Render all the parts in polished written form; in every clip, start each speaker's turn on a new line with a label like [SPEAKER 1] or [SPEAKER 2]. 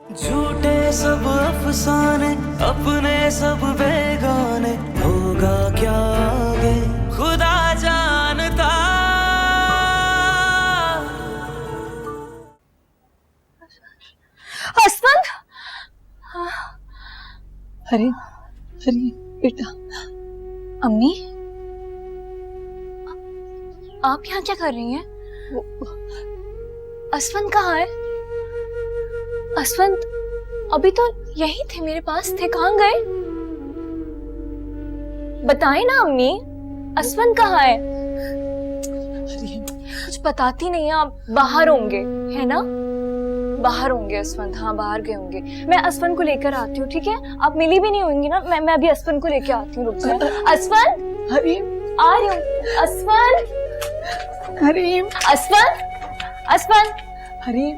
[SPEAKER 1] झूठे सब अफसाने अपने सब बेगाने, होगा क्या आगे खुदा जानता।
[SPEAKER 2] हसबैंड,
[SPEAKER 3] अरे अरे बेटा।
[SPEAKER 2] अम्मी आप यहाँ क्या कर रही हैं? असफंद कहाँ है? असफंद अभी तो यही थे, मेरे पास थे, कहाँ गए? बताएं ना अम्मी, असफंद कहाँ है? कुछ बताती नहीं है आप। बाहर होंगे, है ना? बाहर होंगे असफंद, हाँ बाहर गए होंगे। मैं असफंद को लेकर आती हूँ, ठीक है? आप मिली भी नहीं होंगी ना। मैं अभी असफंद को लेकर आती हूँ, रुक जाए। असफंद,
[SPEAKER 3] अरे
[SPEAKER 2] आ रही हूँ। असफंद,
[SPEAKER 3] अरे
[SPEAKER 2] असफंद, असफंद।
[SPEAKER 3] अरे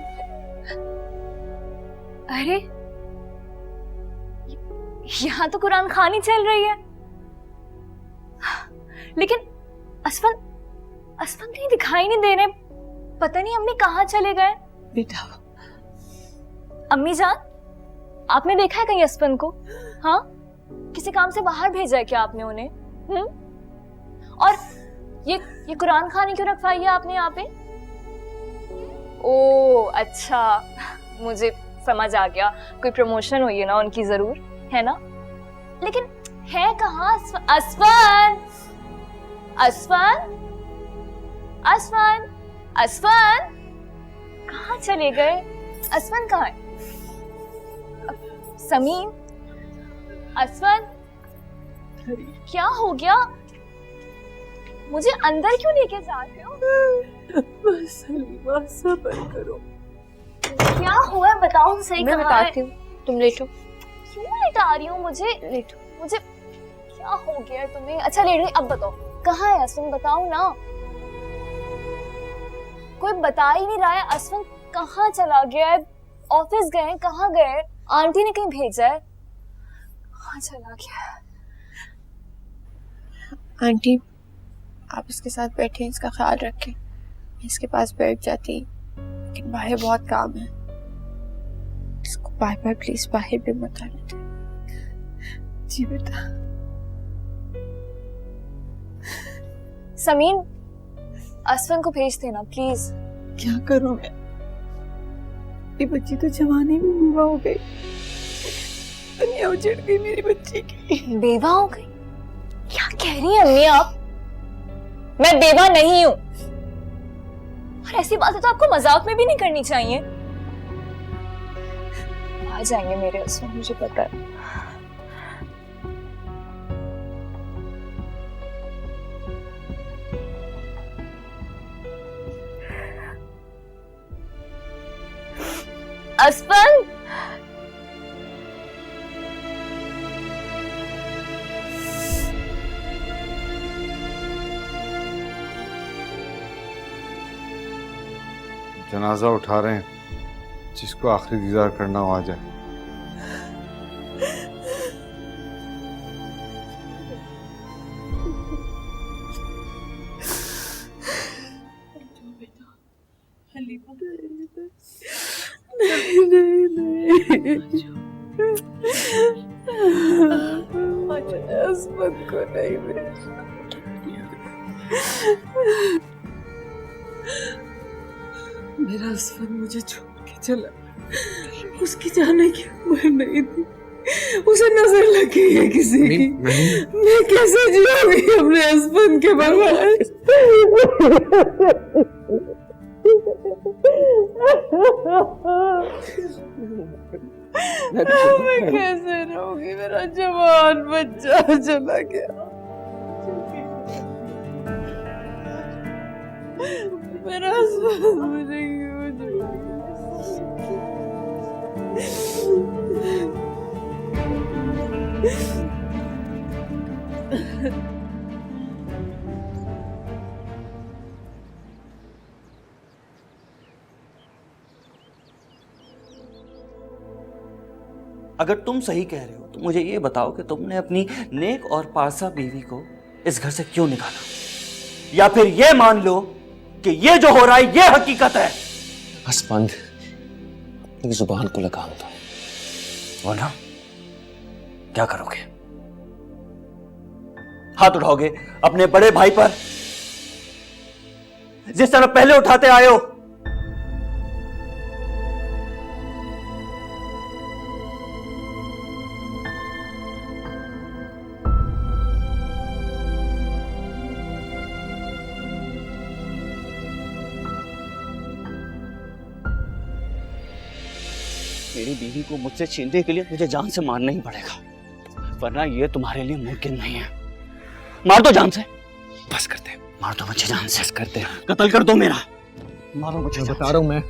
[SPEAKER 2] अरे यहाँ तो कुरान खानी चल रही है, लेकिन असफंद, असफंद नहीं दिखाई नहीं दे रहे। पता नहीं अम्मी कहाँ चले गए।
[SPEAKER 3] बेटा,
[SPEAKER 2] अम्मी जान, आपने देखा है कहीं असफंद को? हाँ, किसी काम से बाहर भेजा है क्या आपने उन्हें? और ये कुरान खानी क्यों रखवाई है आपने यहाँ पे? ओ अच्छा, मुझे समझ आ गया, कोई प्रमोशन हुई है ना उनकी, जरूर है ना। लेकिन है कहाँ असफंद? असफंद, असफंद, असफंद कहाँ चले गए? असफंद कहाँ है? समीम, असफंद क्या हो गया? मुझे अंदर क्यों लेके जा रहे हो?
[SPEAKER 3] बस सलीमा, सब्र करो।
[SPEAKER 2] क्या हुआ है बताओ सही।
[SPEAKER 3] मैं बताती हूँ, तुम लेटो।
[SPEAKER 2] क्यों लेटा रही हूँ? मुझे
[SPEAKER 3] लेटो।
[SPEAKER 2] मुझे क्या हो गया है तुम्हें? अच्छा लेट गई, अब बताओ कहाँ है असफंद, बताओ ना। कोई बता ही नहीं रहा है। असफंद कहाँ चला गया है? ऑफिस गए, कहाँ गए? आंटी ने कहीं भेजा है? कहाँ चला गया है?
[SPEAKER 3] आंटी, आप इसके साथ बैठे, इसका ख्याल रखें। मैं इसके पास बैठ जाती, लेकिन बाहर बहुत काम है। इसको बार बार प्लीज बाहर भी मत आने दें। जी बेटा।
[SPEAKER 2] समीन, असफंद को भेज देना प्लीज।
[SPEAKER 3] क्या करूं मैं? ये बच्ची तो जवानी में बेवा हो गई, दुनिया उजड़ गई मेरी बच्ची की।
[SPEAKER 2] बेवा हो गई? क्या कह रही हैं अम्मी आप? मैं बेवा नहीं हूं, और ऐसी बातें तो आपको मजाक में भी नहीं करनी चाहिए। आ जाएंगे मेरे असफंद, मुझे पता है। असफंद,
[SPEAKER 4] जनाजा उठा रहे हैं, जिसको आखिरी दीदार करना हो आ जाए।
[SPEAKER 3] असमत को नहीं मेरा असफंद मुझे छोड़ के चला। उसकी जाने की उम्र नहीं थी, उसे नजर लग गई है किसी की। मैं कैसे जियूंगी अपने असफंद के बगैर? मैं कैसे रहूंगी? मेरा जवान बच्चा चला गया। मेरा असफंद मुझे क्यों छोड़ गया?
[SPEAKER 1] अगर तुम सही कह रहे हो तो मुझे ये बताओ कि तुमने अपनी नेक और पारसा बीवी को इस घर से क्यों निकाला, या फिर ये मान लो कि ये जो हो रहा है ये हकीकत है।
[SPEAKER 5] असफंद, अपनी जुबान को लगाम दो।
[SPEAKER 1] वरना क्या करोगे? हाथ उठाओगे अपने बड़े भाई पर जिस तरह पहले उठाते आए हो? मेरी बीवी को मुझसे छीनने के लिए मुझे जान से मारना ही पड़ेगा, वरना ये तुम्हारे लिए मुमकिन नहीं है। मार दो जान से।
[SPEAKER 5] बस करते हैं,
[SPEAKER 1] मार दो मुझे जान से।
[SPEAKER 5] करते हैं।
[SPEAKER 1] कत्ल कर दो मेरा। मारो मुझे।
[SPEAKER 5] बता रहा हूं मैं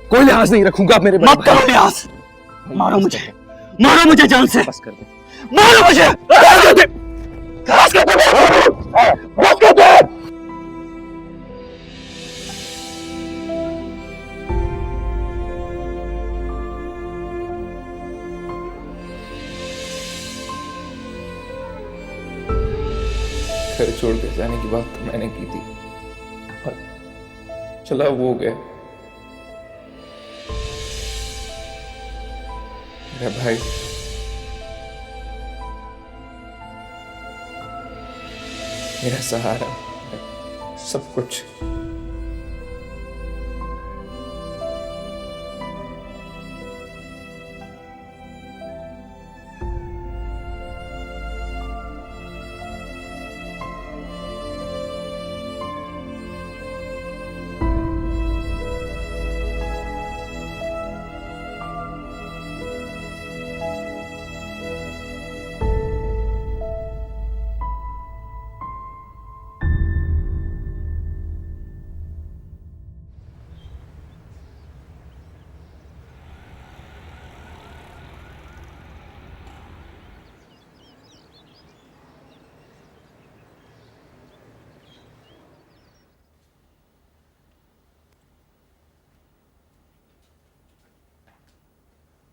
[SPEAKER 5] कोई लिहाज नहीं रखूंगा आप मेरे बड़े
[SPEAKER 1] मत करो लिहाज। मारो मुझे, मारो मुझे जान से।
[SPEAKER 5] बस कर दे।
[SPEAKER 1] मारो मुझे। बस कर दे। बस कर दे। बस कर दे।
[SPEAKER 6] घर छोड़ के जाने की बात तो मैंने की थी और चला वो गया। मेरा भाई मेरा सहारा, सब कुछ।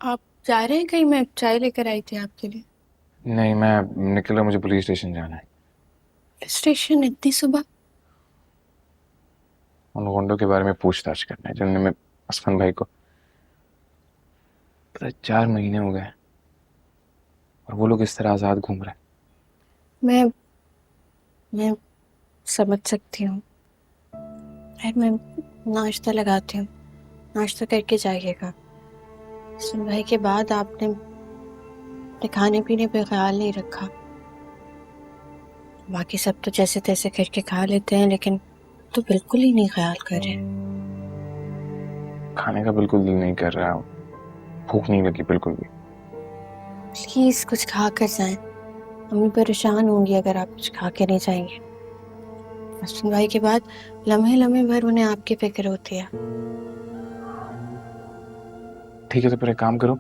[SPEAKER 3] आप जा रहे हैं कहीं? मैं चाय लेकर आई थी आपके लिए।
[SPEAKER 6] नहीं, मैं निकला, मुझे पुलिस स्टेशन जाना है।
[SPEAKER 3] स्टेशन इतनी सुबह?
[SPEAKER 6] उन गुंडों के बारे में पूछताछ करना है जिन्होंने मैं असफन भाई को, पता 4 महीने हो गए और वो लोग इस तरह आजाद घूम रहे हैं।
[SPEAKER 3] मैं समझ सकती हूँ। मैं नाश्ता लगाती हूँ, नाश्ता करके जाइएगा। असफन भाई के बाद आपने अपने खाने पीने पे ख्याल नहीं रखा। बाकी सब तो जैसे तैसे करके खा लेते हैं, लेकिन तो बिल्कुल ही नहीं ख्याल कर रहे।
[SPEAKER 6] खाने का बिल्कुल दिल नहीं कर रहा, भूख नहीं लगी बिल्कुल भी।
[SPEAKER 3] प्लीज कुछ खा कर जाएं। मम्मी परेशान होंगी अगर आप कुछ खा के नहीं जाएंगे। असफन भाई के बाद लम्हे लम्हे भर उन्हें आपकी फिक्र होती है।
[SPEAKER 6] ठीक है, तो फिर एक काम करो,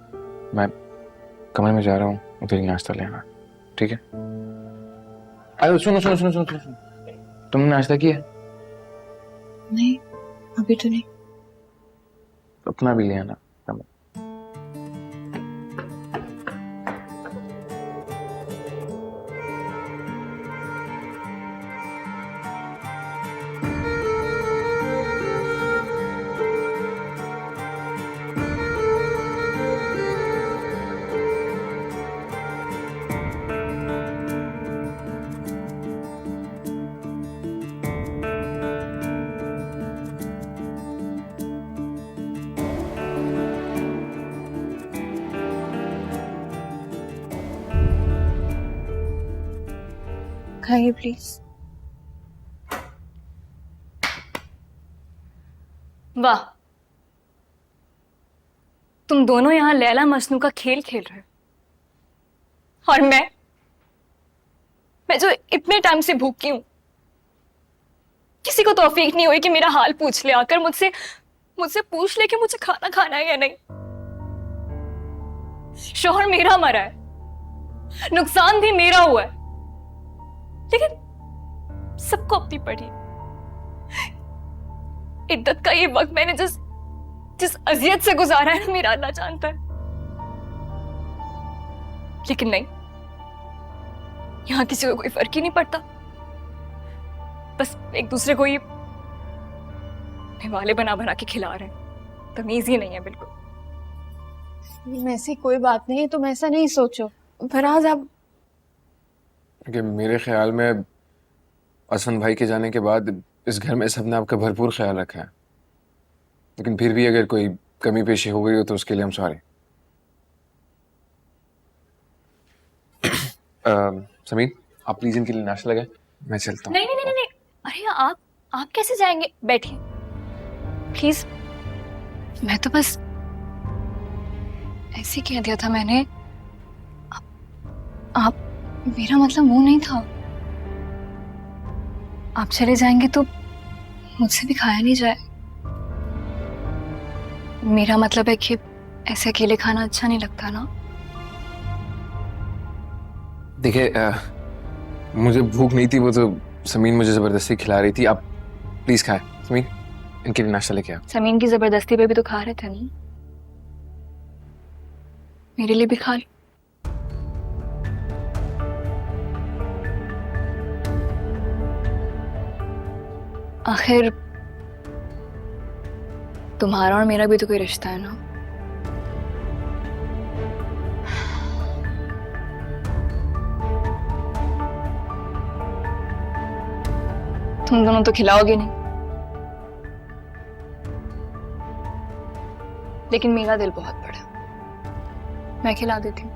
[SPEAKER 6] मैं कमरे में जा रहा हूँ, उधर ही नाश्ता लेना। ठीक है? अरे सुनो सुनो सुनो सुनो सुनो, तुमने नाश्ता किया?
[SPEAKER 3] नहीं, अभी तो नहीं।
[SPEAKER 6] अपना भी ले आना।
[SPEAKER 3] खाइए प्लीज।
[SPEAKER 2] वाह, तुम दोनों यहाँ लैला मजनू का खेल खेल रहे हो और मैं जो इतने टाइम से भूखी हूं, किसी को तौफीक नहीं हुई कि मेरा हाल पूछ ले, आकर मुझसे पूछ ले कि मुझे खाना खाना है या नहीं। शोहर मेरा मरा है, नुकसान भी मेरा हुआ है, लेकिन सबको अपनी पड़ी। इद्दत का ये वक्त मैंने जिस अजियत से गुजारा है ना, मेरा अल्लाह जानता है। लेकिन नहीं, यहां किसी को कोई फर्क ही नहीं पड़ता। बस एक दूसरे को ये निवाले बना बना के खिला रहे हैं। तमीज ही नहीं है बिल्कुल।
[SPEAKER 3] ऐसी कोई बात नहीं, तुम ऐसा नहीं सोचो। फराज आप
[SPEAKER 6] कि मेरे ख्याल में असफन भाई के जाने के बाद इस घर में सबने आपका भरपूर ख्याल रखा है, लेकिन फिर भी अगर कोई कमी पेशी हो गई हो तो उसके लिए हम सॉरी। समीर, आप प्लीज इनके लिए नाश्ता लगाए, मैं चलता हूँ।
[SPEAKER 2] नहीं नहीं नहीं नहीं, अरे आप कैसे जाएंगे? बैठिए प्लीज। मैं तो बस ऐसे कह दिया था मैंने। आप मेरा मतलब वो नहीं था। आप चले जाएंगे तो मुझसे भी खाया नहीं जाए। मेरा मतलब है कि ऐसे अकेले खाना अच्छा नहीं लगता ना।
[SPEAKER 6] देखिए, मुझे भूख नहीं थी, वो तो समीर मुझे जबरदस्ती खिला रही थी। आप प्लीज खाएं। समीर, इनके लिए नाश्ता लेके आओ।
[SPEAKER 2] समीन की जबरदस्ती पे भी तो खा रहे थे ना, मेरे लिए भी खा लो। आखिर तुम्हारा और मेरा भी तो कोई रिश्ता है ना। तुम दोनों तो खिलाओगे नहीं, लेकिन मेरा दिल बहुत बड़ा है, मैं खिला देती हूँ।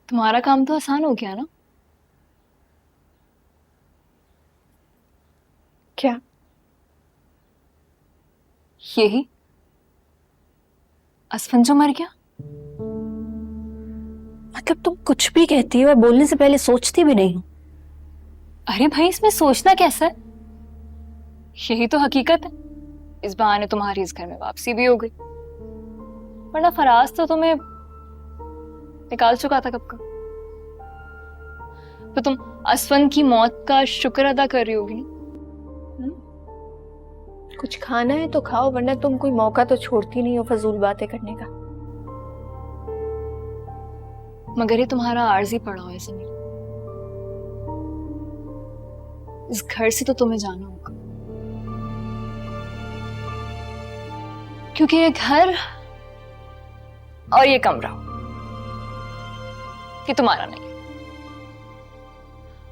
[SPEAKER 2] तुम्हारा काम तो आसान हो गया ना।
[SPEAKER 3] क्या?
[SPEAKER 2] यही असफन जो मर गया।
[SPEAKER 7] मतलब तुम कुछ भी कहती हो और बोलने से पहले सोचती भी नहीं हो।
[SPEAKER 2] अरे भाई, इसमें सोचना कैसा है? यही तो हकीकत है। इस बहाने तुम्हारी इस घर में वापसी भी हो गई, वरना फराज तो तुम्हें निकाल चुका था कब का। तो तुम असफन की मौत का शुक्र अदा कर रही होगी।
[SPEAKER 3] कुछ खाना है तो खाओ, वरना तुम कोई मौका तो छोड़ती नहीं हो फजूल बातें करने का।
[SPEAKER 2] मगर ये तुम्हारा आर्जी पड़ा हुआ है समीर। इस घर से तो तुम्हें जाना होगा, क्योंकि ये घर और ये कमरा ये तुम्हारा नहीं है।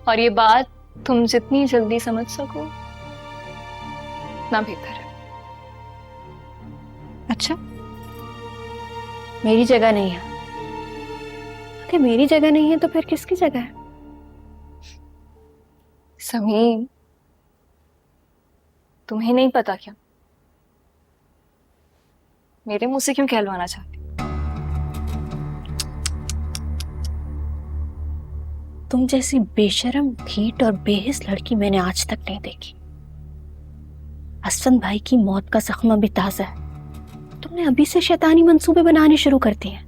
[SPEAKER 2] और ये बात तुम जितनी जल्दी समझ सको ना बेहतर है।
[SPEAKER 7] अच्छा, मेरी जगह नहीं है? अगर मेरी जगह नहीं है तो फिर किसकी जगह है?
[SPEAKER 2] समीर, तुम्हें नहीं पता क्या? मेरे मुंह से क्यों कहलवाना चाहती?
[SPEAKER 7] तुम जैसी बेशरम, ढीठ और बेहिस लड़की मैंने आज तक नहीं देखी। असफन भाई की मौत का जख्म अभी ताजा है, तुमने अभी से शैतानी मंसूबे बनाने शुरू कर दिए हैं।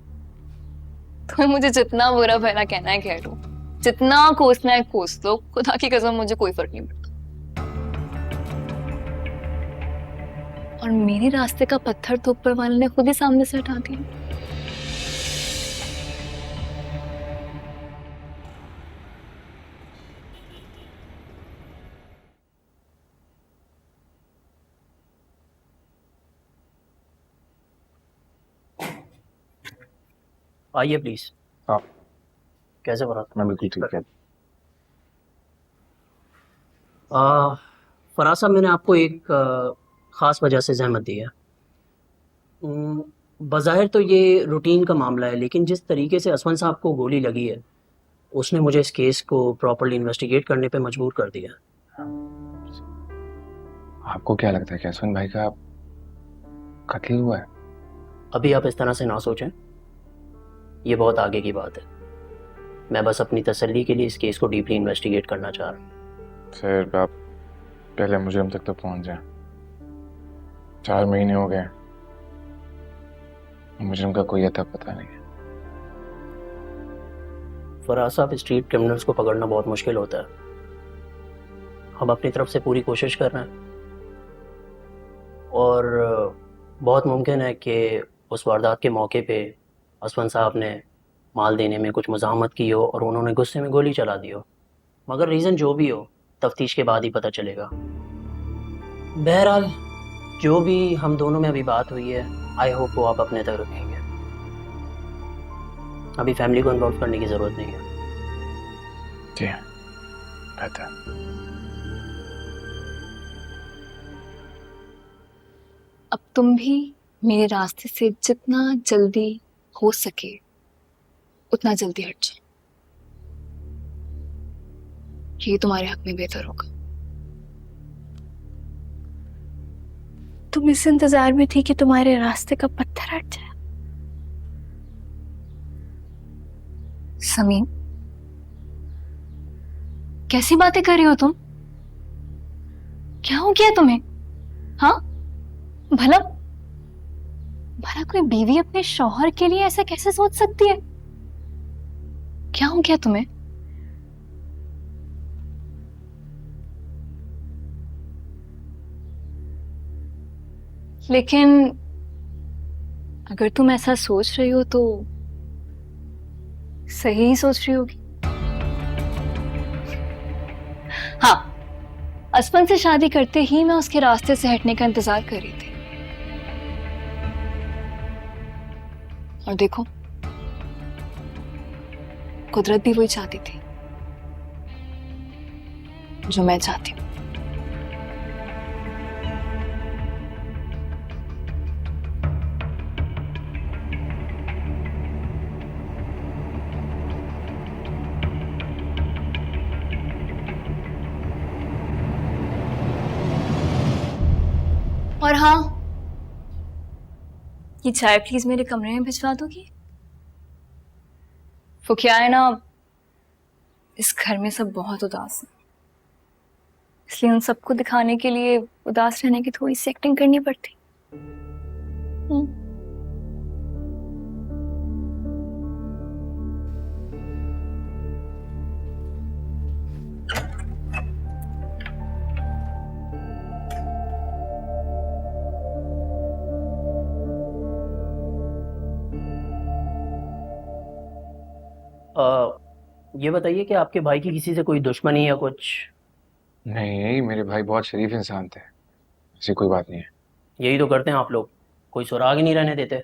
[SPEAKER 2] तुम्हें मुझे जितना बुरा भला कहना है कह लो, जितना कोसना है कोस लो। खुदा की कसम मुझे कोई फर्क नहीं पड़ता। और मेरे रास्ते का पत्थर तो ऊपर वाले ने खुद ही सामने से हटा दिया।
[SPEAKER 8] आइए प्लीज।
[SPEAKER 6] हाँ।
[SPEAKER 8] कैसे फराज?
[SPEAKER 6] मैं बिल्कुल ठीक है।
[SPEAKER 8] फराज साहब, मैंने आपको एक ख़ास वजह से जहमत दी है। बज़ाहिर तो ये रूटीन का मामला है, लेकिन जिस तरीके से असवन साहब को गोली लगी है उसने मुझे इस केस को प्रॉपर्ली इन्वेस्टिगेट करने पे मजबूर कर दिया।
[SPEAKER 6] आपको क्या लगता है कि असफन भाई का कत्ल हुआ है?
[SPEAKER 8] अभी आप इस तरह से ना सोचें, ये बहुत आगे की बात है। मैं बस अपनी तसल्ली के लिए इस केस को डीपली इन्वेस्टिगेट करना चाह रहा हूँ।
[SPEAKER 6] सर, आप पहले मुजरिम तक तो पहुंच जाए। 4 महीने हो गए, मुजरिम का कोई अता पता नहीं है।
[SPEAKER 8] फराज साहब, स्ट्रीट क्रिमिनल्स को पकड़ना बहुत मुश्किल होता है। हम अपनी तरफ से पूरी कोशिश कर रहे हैं और बहुत मुमकिन है कि उस वारदात के मौके पे असफन साहब ने माल देने में कुछ मुज़ाहमत की हो और उन्होंने गुस्से में गोली चला दी हो। मगर रीज़न जो भी हो, तफ्तीश के बाद ही पता चलेगा। बहरहाल, जो भी हम दोनों में अभी बात हुई है, आई होप वो आप अपने तक रखेंगे। अभी फैमिली को इन्वॉल्व करने की ज़रूरत नहीं है।
[SPEAKER 6] जी बेहतर।
[SPEAKER 2] अब तुम भी मेरे रास्ते से जितना जल्दी हो सके उतना जल्दी हट जाओ, ये तुम्हारे हक में बेहतर होगा।
[SPEAKER 7] तुम इस इंतजार में थी कि तुम्हारे रास्ते का पत्थर हट जाए।
[SPEAKER 2] समीम, कैसी बातें कर रही हो तुम? क्या हो गया तुम्हें? हाँ, भला भला कोई बीवी अपने शौहर के लिए ऐसा कैसे सोच सकती है? क्या हो गया तुम्हें? लेकिन अगर तुम ऐसा सोच रही हो तो सही ही सोच रही होगी। हाँ, असफन से शादी करते ही मैं उसके रास्ते से हटने का इंतजार कर रही थी, और देखो, कुदरत भी वही चाहती थी जो मैं चाहती हूँ। और हाँ, ये चाय प्लीज मेरे कमरे में भिजवा दोगी? वो क्या है ना, इस घर में सब बहुत उदास हैं, इसलिए उन सबको दिखाने के लिए उदास रहने की थोड़ी सी एक्टिंग करनी पड़ती।
[SPEAKER 8] ये बताइए कि आपके भाई की किसी से कोई दुश्मनी या कुछ?
[SPEAKER 6] नहीं नहीं, मेरे भाई बहुत शरीफ इंसान थे, ऐसी कोई बात नहीं है।
[SPEAKER 8] यही तो करते हैं आप लोग, कोई सुराग ही नहीं रहने देते।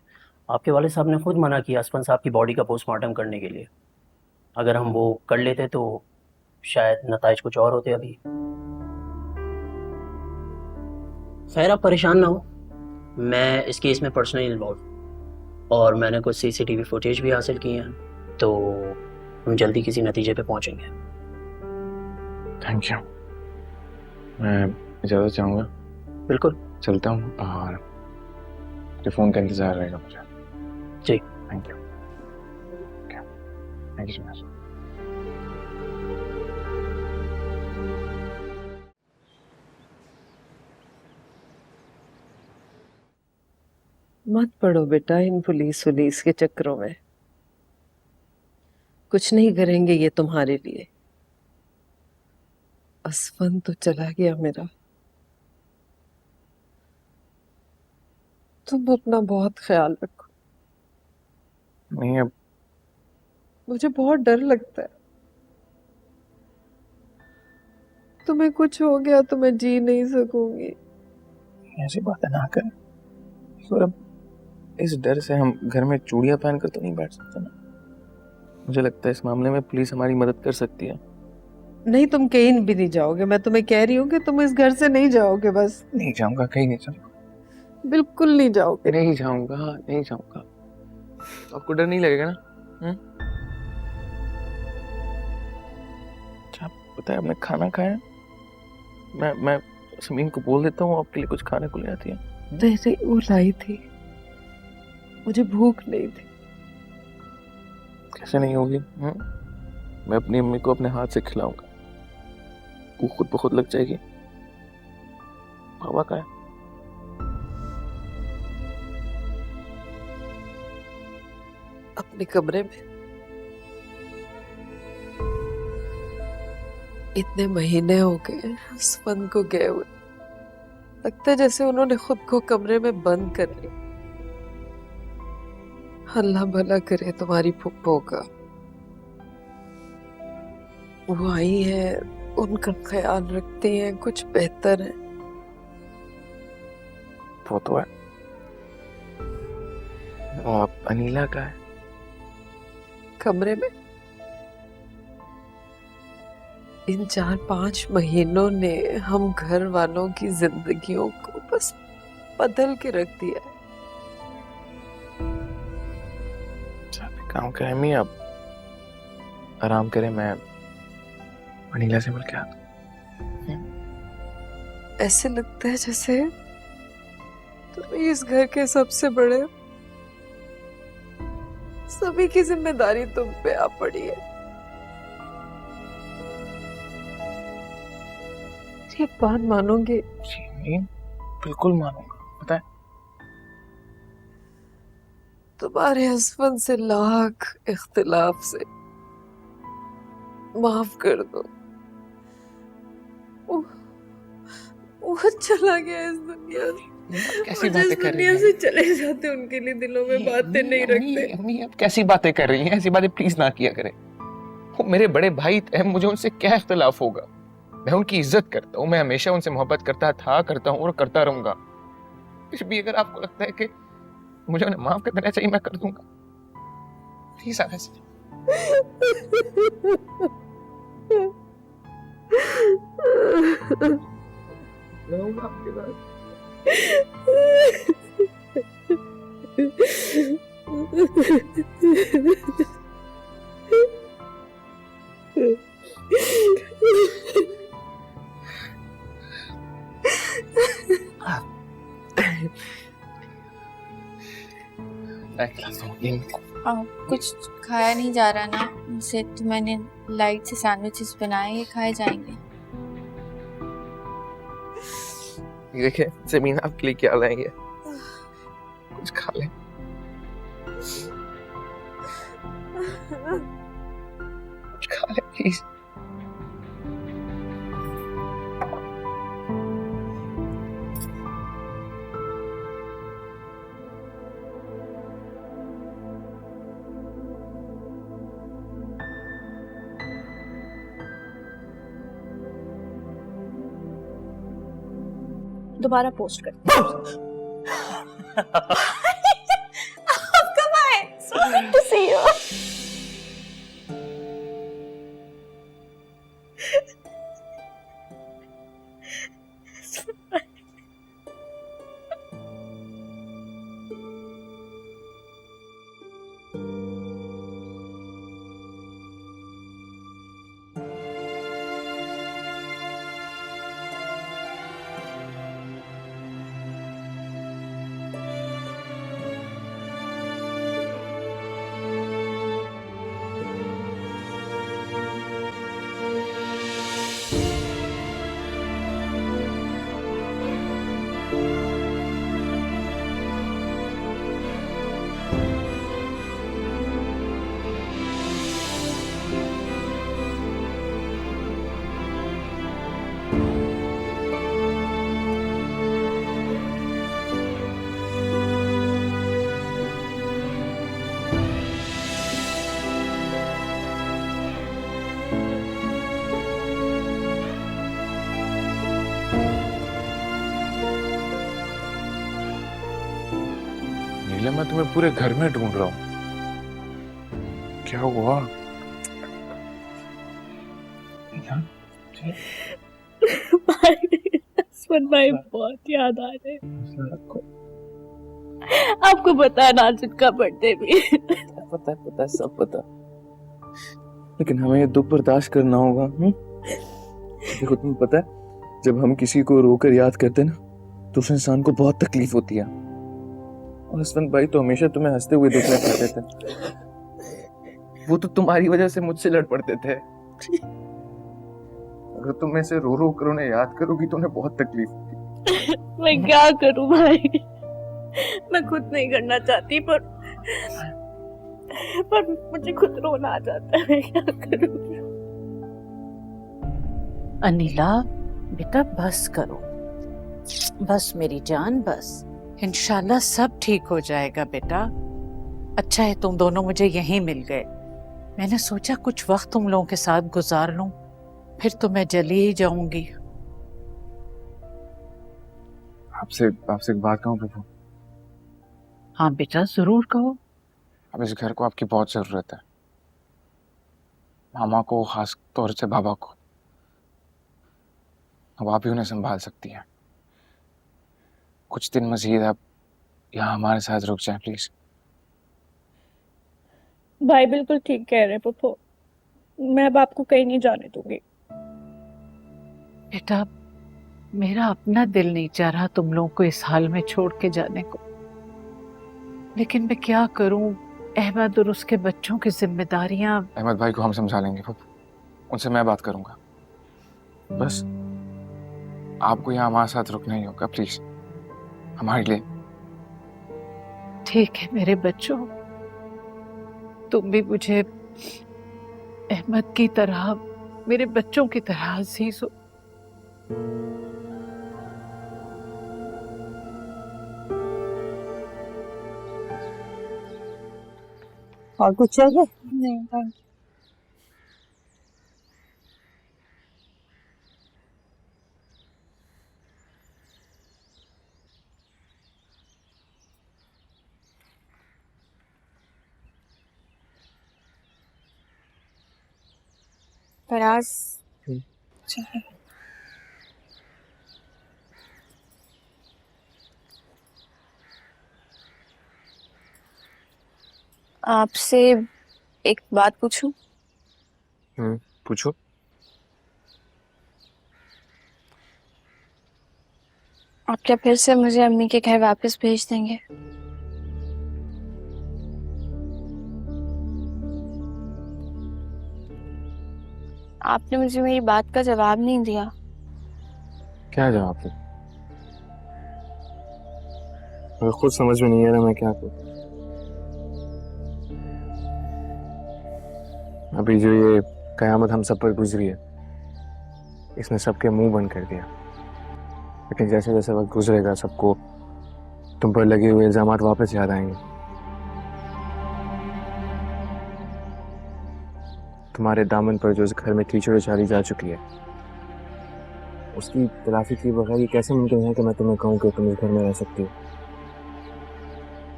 [SPEAKER 8] आपके वाले साहब ने खुद मना किया असफन साहब की बॉडी का पोस्टमार्टम करने के लिए। अगर हम वो कर लेते तो शायद नताइज कुछ और होते अभी। खैर, आप परेशान ना हो, मैं इस केस में पर्सनली इन्वॉल्व और मैंने कुछ सीसीटीवी फुटेज भी हासिल की हैं, तो हम जल्दी किसी नतीजे पे पहुंचेंगे।
[SPEAKER 6] Thank you. मैं इजाज़त चाहूँगा।
[SPEAKER 8] बिल्कुल,
[SPEAKER 6] चलता हूँ और टेलीफोन का इंतज़ार रहेगा मुझे।
[SPEAKER 8] जी,
[SPEAKER 6] thank you. Thank you so much.
[SPEAKER 9] मत पड़ो बेटा इन पुलिस के चक्करों में, कुछ नहीं करेंगे ये तुम्हारे लिए। असफन तो चला गया मेरा, तुम अपना बहुत ख्याल रखो।
[SPEAKER 6] नहीं, अब
[SPEAKER 9] मुझे बहुत डर लगता है, तुम्हें कुछ हो गया तो मैं जी नहीं सकूंगी।
[SPEAKER 6] ऐसी बातें ना कर। और अब इस डर से हम घर में चूड़ियां पहनकर तो नहीं बैठ सकते ना। मुझे लगता है इस मामले में पुलिस हमारी मदद कर सकती है।
[SPEAKER 9] नहीं, तुम कहीं भी नहीं जाओगे, मैं तुम्हें कह रही हूँ कि तुम इस घर से नहीं जाओगे। बस
[SPEAKER 6] नहीं जाऊंगा, कहीं नहीं जाऊंगा,
[SPEAKER 9] बिल्कुल नहीं जाओगे।
[SPEAKER 6] नहीं जाऊंगा, नहीं जाऊंगा। आपको डर नहीं लगेगा ना? अच्छा, पता है आपने खाना खाया? मैं समीन को बोल देता हूँ आपके लिए कुछ खाने को ले आती है।
[SPEAKER 9] नहीं, वो लाई थी, मुझे भूख नहीं थी।
[SPEAKER 6] कैसे नहीं होगी? मैं अपनी अम्मी को अपने हाथ से खिलाऊंगा, वो खुद ब खुद लग जाएगी। बाबा का है?
[SPEAKER 9] अपने कमरे में। इतने महीने हो गए असफन को गए हुए, लगता है जैसे उन्होंने खुद को कमरे में बंद कर लिया। अल्लाह भला करे तुम्हारी फुप्पो का। वो आई है, उनका ख्याल रखती हैं, कुछ बेहतर है।
[SPEAKER 5] वो तो है। आप अनीला का है?
[SPEAKER 9] कमरे में इन 4-5 महीनों ने हम घर वालों की जिंदगियों को बस बदल के रख दिया है।
[SPEAKER 5] काम करें मी, आप आराम करें, मैं अनीला से मिल के आता।
[SPEAKER 9] ऐसे लगता है जैसे तुम इस घर के सबसे बड़े, सभी की जिम्मेदारी तुम पे आ पड़ी है। एक बात मानोगे?
[SPEAKER 5] जी बिल्कुल मानूंगा। पता है
[SPEAKER 9] तुम्हारे हस्बैंड से लाख इख्तिलाफ से माफ कर दो। वो चला गया इस दुनिया से।
[SPEAKER 5] कैसी
[SPEAKER 9] और जिस
[SPEAKER 5] बातें कर रही
[SPEAKER 9] दुनिया
[SPEAKER 5] हैं?
[SPEAKER 9] से चले जाते उनके लिए दिलों में बातें नहीं रखते।
[SPEAKER 5] अम्मी आप कैसी बातें कर रही हैं? ऐसी बातें प्लीज ना किया करें। वो मेरे बड़े भाई थे, मुझे उनसे क्या इख्तिलाफ होगा? मैं उनकी इज्जत करता हूँ, मैं हमेशा उनसे मोहब्बत करता था, करता हूँ और करता रहूंगा। फिर भी अगर आपको लगता है कि मुझे उन्हें माफ कर देना चाहिए, मैं कर दूंगा। प्लीज आप ऐसे आपके साथ।
[SPEAKER 3] कुछ खाया नहीं जा रहा ना उनसे, तो मैंने लाइट से सैंडविचेस बनाए, ये खाए जाएंगे।
[SPEAKER 5] देखिए जमीन आपके लिए क्या लाएंगे, कुछ खा ले। कुछ खा ले प्लीज।
[SPEAKER 7] दोबारा पोस्ट कर।
[SPEAKER 3] आप कब आए? So good to see you.
[SPEAKER 6] नीलम, मैं तुम्हें पूरे घर में ढूंढ रहा हूँ, क्या हुआ?
[SPEAKER 7] भाई बहुत याद आ रहे हैं। आपको पता है नाजिद का बर्थडे भी।
[SPEAKER 5] पता है सब पता, लेकिन हमें ये दुख बर्दाश्त करना होगा। देखो तुम्हें पता है, जब हम किसी को रोकर याद करते ना तो उस इंसान को बहुत तकलीफ होती है। और हसबैंड भाई तो हमेशा तुम्हें हंसते हुए देखना चाहते थे। वो तो तुम्हारी वजह से मुझसे लड़ पड़ते थे। अगर तुम ऐसे रो रो कर उन्हें याद करोगी तो उन्हें बहुत तकलीफ होगी।
[SPEAKER 7] मैं क्या करूं भाई, मैं खुद नहीं करना चाहती, पर मुझे खुद रोना आ जाता है। मैं क्या करूं?
[SPEAKER 10] अनिला बेटा बस करो, बस मेरी जान बस। इंशाल्लाह सब ठीक हो जाएगा बेटा। अच्छा है तुम दोनों मुझे यहीं मिल गए। मैंने सोचा कुछ वक्त तुम लोगों के साथ गुजार लूं, फिर तो मैं जल्दी ही जाऊंगी।
[SPEAKER 6] आपसे आपसे एक बात कहूँ प्रभु?
[SPEAKER 10] हाँ बेटा जरूर कहो।
[SPEAKER 6] अब इस घर को आपकी बहुत जरूरत है, मामा को, खास तौर से बाबा को। अब आप ही उन्हें संभाल सकती हैं। कुछ दिन मजीद आप यहाँ हमारे साथ रुक जाएं प्लीज।
[SPEAKER 3] भाई बिल्कुल ठीक कह रहे पप्पू, मैं अब आपको कहीं नहीं जाने दूंगी।
[SPEAKER 10] बेटा मेरा अपना दिल नहीं चाह रहा तुम लोगों को इस हाल में छोड़ के जाने को, लेकिन मैं क्या करूं, अहमद और उसके बच्चों की जिम्मेदारियां।
[SPEAKER 6] अहमद भाई को हम समझा लेंगे पप्पू, उनसे मैं बात करूंगा। बस आपको यहाँ हमारे साथ रुकना ही होगा प्लीज, हमारे लिए।
[SPEAKER 10] ठीक है मेरे बच्चों, तुम भी मुझे अहमद की तरह, मेरे बच्चों की तरह अजीज हो।
[SPEAKER 3] और कुछ चाहिए? नहीं थैंक यू। फराज चलिए। आपसे एक बात पूछूं?
[SPEAKER 6] पूछो।
[SPEAKER 3] आप क्या फिर से मुझे अम्मी के घर वापस भेज देंगे? आपने मुझे मेरी बात का जवाब नहीं दिया।
[SPEAKER 6] क्या जवाब दे? मुझे खुद समझ में नहीं आ रहा मैं क्या करूं। अभी जो ये कयामत हम सब पर गुजरी है, इसने सबके मुंह बंद कर दिया। लेकिन जैसे जैसे वक्त गुजरेगा सबको तुम पर लगे हुए इल्जामात वापस याद आएंगे। तुम्हारे दामन पर जो इस घर में कीचड़ उछाली जा चुकी है, उसकी तलाफी किए बगैर ये कैसे मुमकिन है कि मैं तुम्हें कहूँ कि तुम इस घर में रह सकती हो?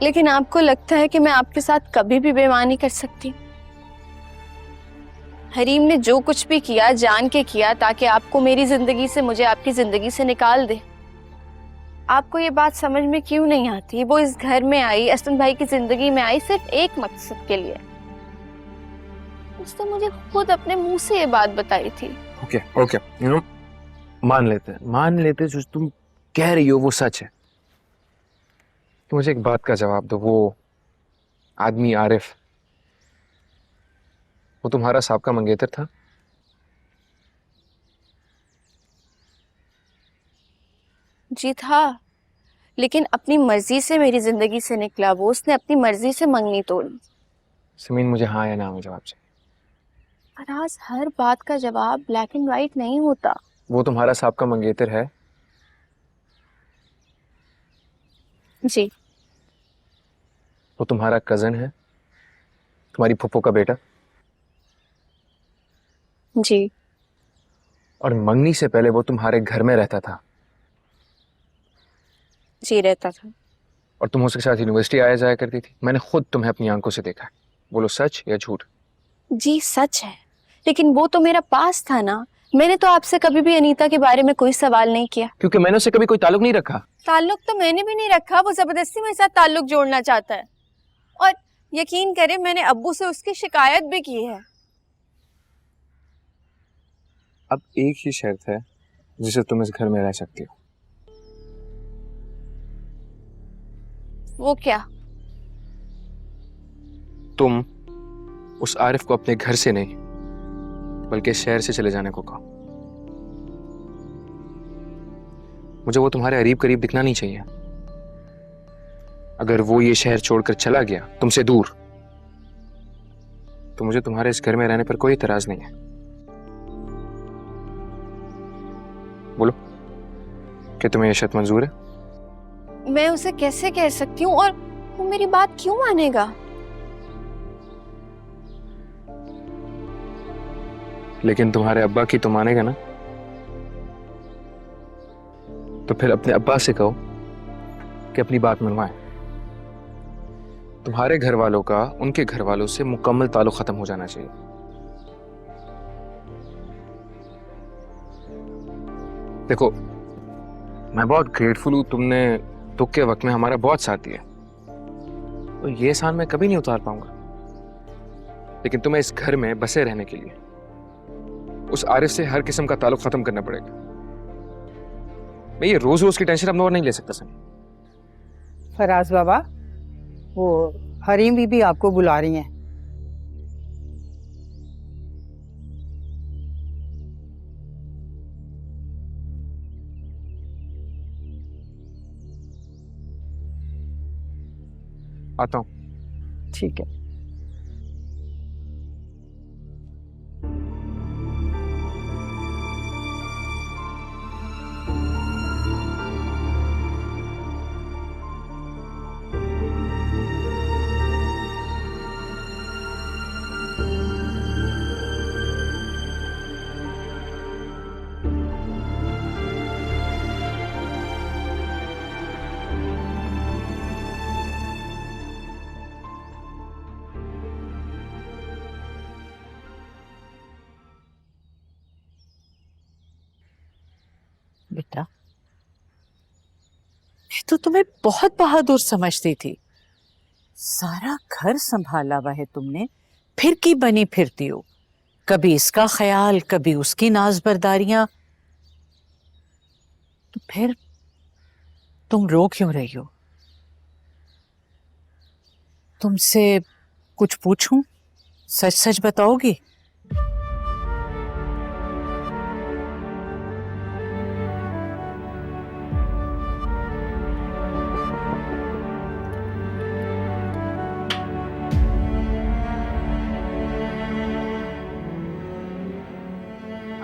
[SPEAKER 3] लेकिन आपको लगता है कि मैं आपके साथ कभी भी बेईमानी कर सकती हूँ? हरीम ने जो कुछ भी किया जान के किया ताकि आपको मेरी जिंदगी से, मुझे आपकी जिंदगी से निकाल दे। आपको ये बात समझ में क्यों नहीं आती? वो इस घर में आई, असलम भाई की जिंदगी में आई सिर्फ एक मकसद के लिए। उसने मुझे खुद अपने मुंह से ये बात बताई थी।
[SPEAKER 6] ओके ओके, मान लेते जो तुम कह रही हो वो सच है। तो मुझे एक बात का जवाब दो, वो आदमी आरिफ, वो तुम्हारा साहब का मंगेतर था?
[SPEAKER 3] जी था, लेकिन अपनी मर्जी से मेरी जिंदगी से निकला वो। उसने अपनी मर्जी से मंगनी तोड़ी।
[SPEAKER 6] समीन मुझे हाँ या ना में जवाब चाहिए।
[SPEAKER 3] फराज, हर बात का जवाब ब्लैक एंड व्हाइट नहीं होता।
[SPEAKER 6] वो तुम्हारा साहब का मंगेतर है?
[SPEAKER 3] जी।
[SPEAKER 6] वो तुम्हारा कजन है, तुम्हारी फुफ्फो का बेटा?
[SPEAKER 3] जी।
[SPEAKER 6] और मंगनी से पहले वो तुम्हारे घर में रहता था?
[SPEAKER 3] जी रहता था।
[SPEAKER 6] और तुम उसके साथ यूनिवर्सिटी आया जाया करती थी? मैंने खुद तुम्हें अपनी आंखों से देखा है। बोलो सच या झूठ?
[SPEAKER 3] जी सच है, लेकिन वो तो मेरा पास था ना। मैंने तो आपसे कभी भी अनीता के बारे में कोई सवाल नहीं किया।
[SPEAKER 6] क्योंकि मैंने उससे कभी कोई ताल्लुक नहीं रखा।
[SPEAKER 3] ताल्लुक तो मैंने भी नहीं रखा, वो जबरदस्ती मेरे साथ ताल्लुक जोड़ना चाहता है। और यकीन करें मैंने अब्बू से उसकी शिकायत भी की है।
[SPEAKER 6] अब एक ही शर्त है जिसे तुम इस घर में रह सकती हो।
[SPEAKER 3] वो क्या?
[SPEAKER 6] तुम उस आरिफ को अपने घर से नहीं बल्कि शहर से चले जाने को कहो। मुझे वो तुम्हारे करीब करीब दिखना नहीं चाहिए। अगर वो ये शहर छोड़कर चला गया तुमसे दूर, तो मुझे तुम्हारे इस घर में रहने पर कोई इतराज नहीं है। बोलो कि तुम्हें ये शर्त मंजूर है?
[SPEAKER 3] मैं उसे कैसे कह सकती हूँ, और वो मेरी बात क्यों मानेगा?
[SPEAKER 6] लेकिन तुम्हारे अब्बा की तो मानेगा ना। तो फिर अपने अब्बा से कहो कि अपनी बात मनवाए। तुम्हारे घर वालों का उनके घर वालों से मुकम्मल ताल्लुक खत्म हो जाना चाहिए। देखो, मैं बहुत ग्रेटफुल हूं, तुमने दुख के वक्त में हमारा बहुत साथ दिया। तो ये एहसान मैं कभी नहीं उतार पाऊंगा, लेकिन तुम्हें इस घर में बसे रहने के लिए उस आरिफ से हर किस्म का ताल्लुक खत्म करना पड़ेगा। मैं ये रोज रोज की टेंशन अपना और नहीं ले सकता सर।
[SPEAKER 11] फराज बाबा, वो हरीम बीबी आपको बुला रही हैं।
[SPEAKER 6] आता हूं।
[SPEAKER 11] ठीक है।
[SPEAKER 10] बेटा, मैं तो तुम्हें बहुत बहादुर समझती थी। सारा घर संभाला हुआ है तुमने, फिर की बनी फिरती हो। कभी इसका ख्याल, कभी उसकी नाजबरदारियां। तो फिर तुम रो क्यों रही हो? तुमसे कुछ पूछूं? सच सच बताओगी?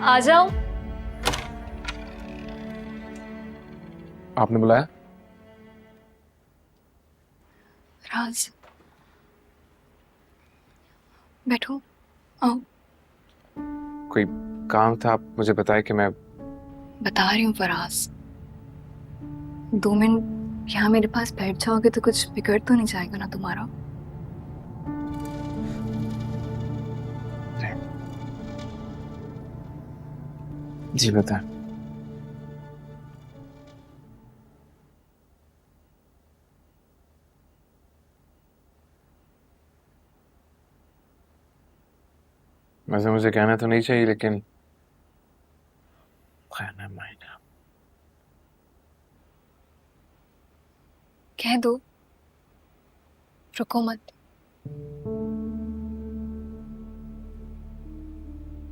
[SPEAKER 2] आ जाओ।
[SPEAKER 6] आपने बुलाया?
[SPEAKER 3] राज, बैठो, आओ।
[SPEAKER 6] कोई काम था, आप मुझे बताए कि मैं।
[SPEAKER 3] बता रही हूँ फराज, 2 मिनट यहाँ मेरे पास बैठ जाओगे तो कुछ बिगड़ तो नहीं जाएगा ना तुम्हारा?
[SPEAKER 6] जी बताएं। वैसे मुझे कहना तो नहीं चाहिए, लेकिन कहना मायना।
[SPEAKER 3] कह दो, रुको मत।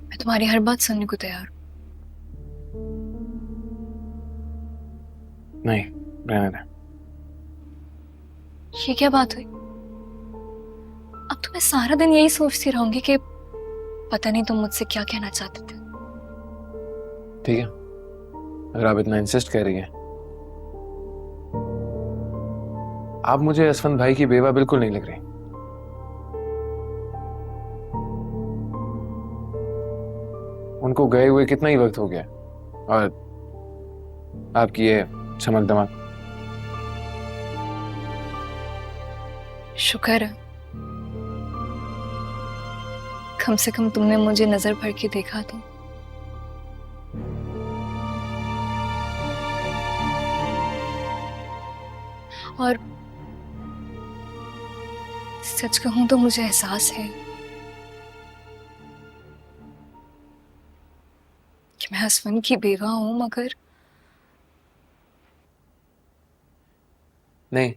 [SPEAKER 3] मैं तुम्हारी हर बात सुनने को तैयार हूँ।
[SPEAKER 6] नहीं, रहने दें।
[SPEAKER 3] ये क्या बात हुई? अब तो मैं सारा दिन यही सोचती रहूंगी कि पता नहीं तुम मुझसे क्या कहना चाहते थे।
[SPEAKER 6] ठीक है, अगर आप इतना इंसिस्ट कर रही हैं। आप मुझे असफंद भाई की बेवा बिल्कुल नहीं लग रही। उनको गए हुए कितना ही वक्त हो गया, और आपकी ये चमक दमक।
[SPEAKER 3] शुक्र है, कम से कम तुमने मुझे नजर भर के देखा तो। और सच कहूं तो मुझे एहसास है कि मैं हसबैंड की बेवा हूं, मगर
[SPEAKER 6] नहीं,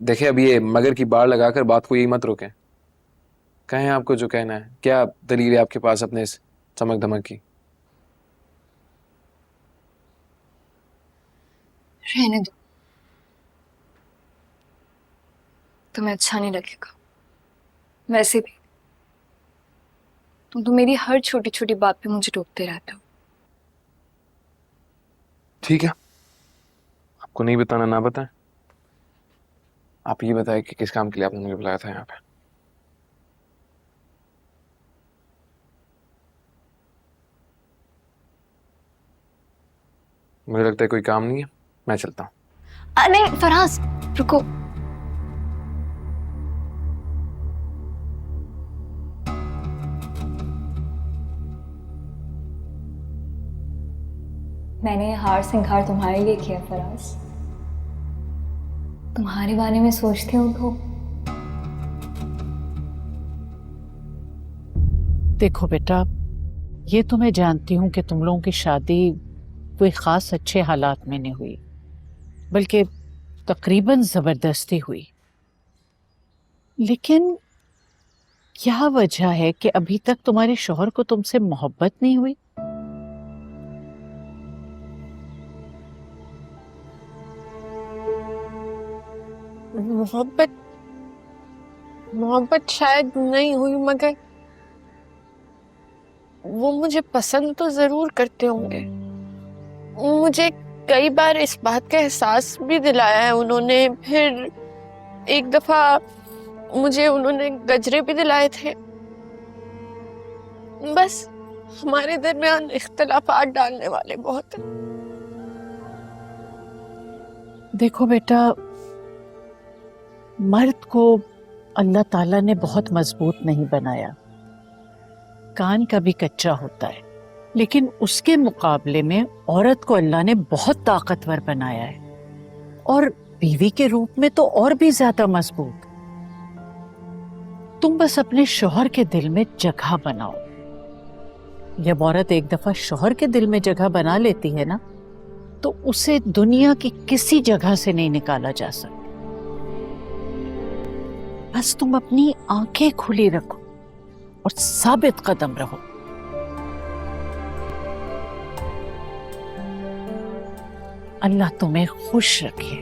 [SPEAKER 6] देखिए, अब ये मगर की बाड़ लगाकर बात को यही मत रोकें। कहें आपको जो कहना है। क्या दलील है आपके पास अपने इस चमक धमक की?
[SPEAKER 3] रहने दो, तुम्हें अच्छा नहीं लगेगा। वैसे भी तुम तो मेरी हर छोटी छोटी बात पे मुझे टोकते रहते हो।
[SPEAKER 6] ठीक है, आपको नहीं बताना ना बताएं। आप ये बताएं कि किस काम के लिए आपने मुझे बुलाया था यहाँ पे। मुझे लगता है कोई काम नहीं है, मैं चलता हूँ।
[SPEAKER 2] नहीं फराज, रुको। मैंने ये हार सिंगार तुम्हारे लिए किया फराज। तुम्हारे बारे में सोचती हूँ तो
[SPEAKER 10] देखो बेटा, ये तो मैं जानती हूँ कि तुम लोगों की शादी कोई ख़ास अच्छे हालात में नहीं हुई, बल्कि तकरीबन ज़बरदस्ती हुई। लेकिन क्या वजह है कि अभी तक तुम्हारे शौहर को तुमसे मोहब्बत नहीं हुई?
[SPEAKER 3] मोहब्बत शायद नहीं हुई, मगर वो मुझे पसंद तो जरूर करते होंगे। मुझे कई बार इस बात का एहसास भी दिलाया है उन्होंने। फिर एक दफा मुझे उन्होंने गजरे भी दिलाए थे। बस हमारे दरमियान इख्तलाफात डालने वाले बहुत हैं।
[SPEAKER 10] देखो बेटा, मर्द को अल्लाह ताला ने बहुत मजबूत नहीं बनाया, कान कभी कच्चा होता है, लेकिन उसके मुकाबले में औरत को अल्लाह ने बहुत ताकतवर बनाया है, और बीवी के रूप में तो और भी ज्यादा मजबूत। तुम बस अपने शौहर के दिल में जगह बनाओ। जब औरत एक दफा शौहर के दिल में जगह बना लेती है ना, तो उसे दुनिया की किसी जगह से नहीं निकाला जा सकता। बस तुम अपनी आंखें खुली रखो और साबित कदम रहो। अल्लाह तुम्हें खुश रखे।